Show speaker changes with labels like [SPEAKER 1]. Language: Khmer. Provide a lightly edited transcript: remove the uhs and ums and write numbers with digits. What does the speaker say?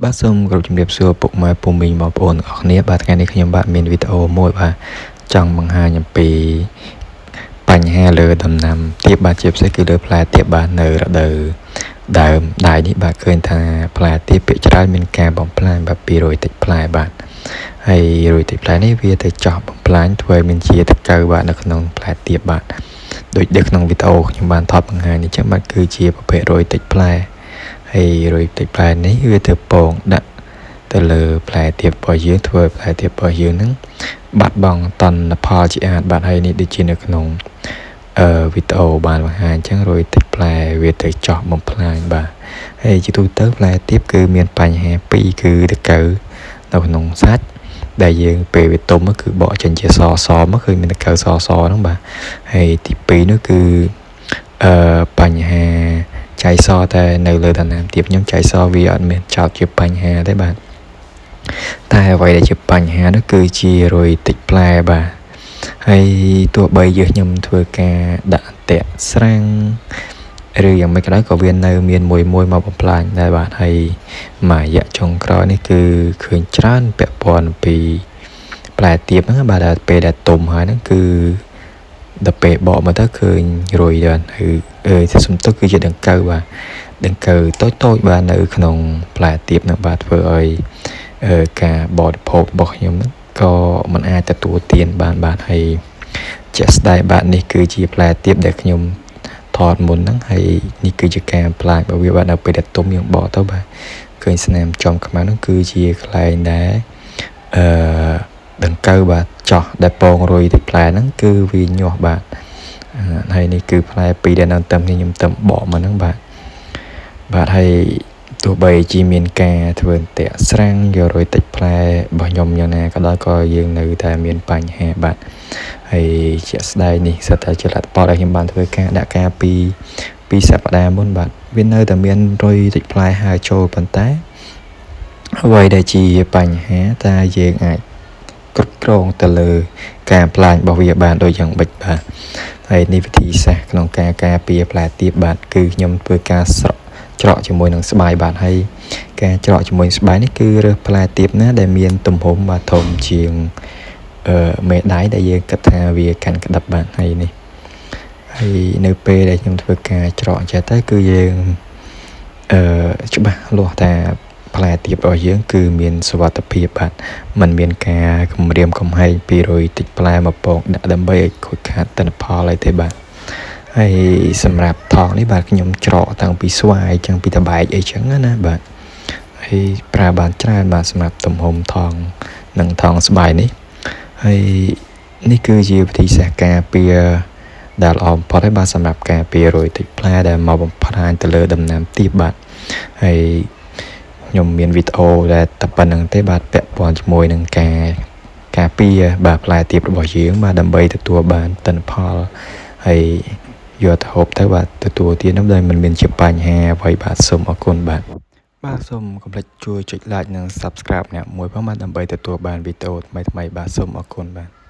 [SPEAKER 1] បាទសូមគោរពជំរាបសួរពុកម៉ែពូមីងបងប្អូនអរគ្នាបាទថ្ងៃនេះខ្ញុំបាទមានវីដេអូមួយបាទចង់បង្ហាញអំពីបញ្ហាលើដំណាំទៀបបាទជាពិសេសគឺលើផ្លែទៀបបាទនៅរដូវដើមដែរនេះបាទឃើញថាផ្លែទៀបភាគច្រើនមានការបំផ្លាញបាទពីរយតិចផ្លែបាទហើយរយតិចផ្លែនេះវាទៅចោះបំផ្លាញធ្វើឲ្យមានជាតកៅបាទនៅក្នុងផ្លែទៀបបាទដូចនៅក្នុងវីដេអូខ្ញុំបានថតបង្ហាញនេះចឹងបាទគឺជាប្រភេទរយតិចផ្លែហើយរយតិចផ្លែនេះវាទៅពងដាក់ទៅលើផ្លែទៀបរបស់យើងធ្វើឲ្យផ្លែទៀបរបស់យើងហ្នឹងបាត់បង់តណ្ហផលជាអាចបាទហើយនេះដូចជានៅក្នុងវីដេអូបានបង្ហាញអញ្ចឹងរយតិចផ្លែវាទៅចោះបំផ្លាញបាទហើយជាទូទៅផ្លែទៀបគឺមានបញ្ហាពីរគឺតកៅនៅក្នុងសាច់ដែលយើងពេលវាទុំគឺបកចេញជាសមកគឺមានតកៅសហ្នឹងបាទហើយទី2នោះគឺបញ្ហាចៃសតែនៅលើដំណាំទៀបខ្ញុំចៃសវាអត់មានចោតជាបញ្ហាទេបាទតែអ្វីដែលជាបញ្ហានោះគឺជារយតិចផ្លែបាទហើយទោះបីយើងខ្ញុំធ្វើការដាក់អន្ទាក់ស្រាំងឬយ៉ាងម៉េចក៏ដោយក៏វានៅមានមួយមកបំផ្លាញដែរបាទហើយមួយរយៈចុងក្រោយនេះគឺឃើញច្រើនពាក់ព័ន្ធពីផ្លែទៀបហ្នឹងបាទដល់ពេលដែលទុំហើយហ្នឹងគឺដល់ពេលបកមកទៅឃើញរុយដល់ហើយសំទុះគឺជាដង្កូវបាទដង្កូវតូចបាទនៅក្នុងផ្លែទៀបហ្នឹងបាទធ្វើឲ្យការបរិភោគរបស់ខ្ញុំហ្នឹងក៏មិនអាចទទួលទានបានបាទហើយជាក់ស្ដែងបាទនេះគឺជាផ្លែទៀបដែលខ្ញុំថតមុនហ្នឹងហើយនេះគឺជាការផ្លាញរបស់វាបាទនៅពេលដែលទុំយើងបកទៅបាទឃើញស្នាមចំខ្មៅហ្នឹងគឺជាកន្លែងដែលដង្កូវបាទចោះដែលពងរុយទឹកផ្លែហ្នឹងគឺវាញាស់បាទហើយនេះគឺផ្លែពីរដែលនៅតាមនេះខ្ញុំទៅបកមកហ្នឹងបាទហើយទោះបីជាមានការធ្វើអន្ទាក់ស្រាំងយករយតិចផ្លែរបស់ខ្ញុំយ៉ាងណាក៏ដោយក៏យើងនៅតែមានបញ្ហាបាទហើយជាក់ស្ដែងនេះសិតតែជាលទ្ធផលដែលខ្ញុំបានធ្វើការដាក់ការពីសប្តាហ៍មុនបាទវានៅតែមានរុយតិចផ្លែហើរចូលប៉ុន្តែអ្វីដែលជាបញ្ហាតែយើងអាចគ្រប់គ្រងទៅលើការផ្លាញរបស់វាបានដូចយ៉ាងបិចបាទហើយនេះវិធីសាស្ត្រក្នុងការការពារផ្លែទៀបបាទគឺខ្ញុំធ្វើការច្រកជាមួយនឹងស្បាយបាទហើយការច្រកជាមួយស្បាយនេះគឺរើសផ្លែទៀបណាដែលមានទំហំបាទធំជាងមេដៃដែលយើងគិតថាវាកាន់ក្តឹបបាទហើយនេះហើយនៅពេលដែលខ្ញុំធ្វើការច្រកចេះទៅគឺយើងច្បាស់លាស់ថាផ្លែទៀបរបស់យើងគឺមានសុវត្ថិភាពបាទมันមានការគំរាមកំហែងពីរុយតិចផ្លែមកពងដាក់ដើម្បីឲ្យខូចខាតទិន្នផលអីទេបាទហើយសម្រាប់ថងនេះបាទខ្ញុំច្រកតាំងពីស្វាយចឹងពីតបែកអីចឹងណាបាទហើយប្រើបានច្រើនបាទសម្រាប់ទំហំថងនិងថងស្បាយនេះហើយនេះគឺជាវិធីសាស្ត្រការពារដែលល្អបំផុតហើយបាទសម្រាប់ការពាររុយតិចផ្លែដែលមកបំផ្លាញទៅលើដំណាំទៀបបាទហើយខ្ញុំមានវីដេអូដែលតែប៉ុណ្្នឹងទេបាទពាក់ព័ន្ធជាមួយនឹងការពារបាទផ្លែទៀបរបស់យើងបាទដើម្បីទទួលបានទិន្នផលហើយយកទៅហូបទៅបាទទទួលទាននោះដែលមិនមានជាបញ្ហាអ្វីបាទសូមអរគុណបាទសូមកុំភ្លេចជួយចុច like និង subscribe អ្នកមួយផងបាទដើម្បីទទួលបានវីដេអូថ្មីៗបាទសូមអរគុណបាទ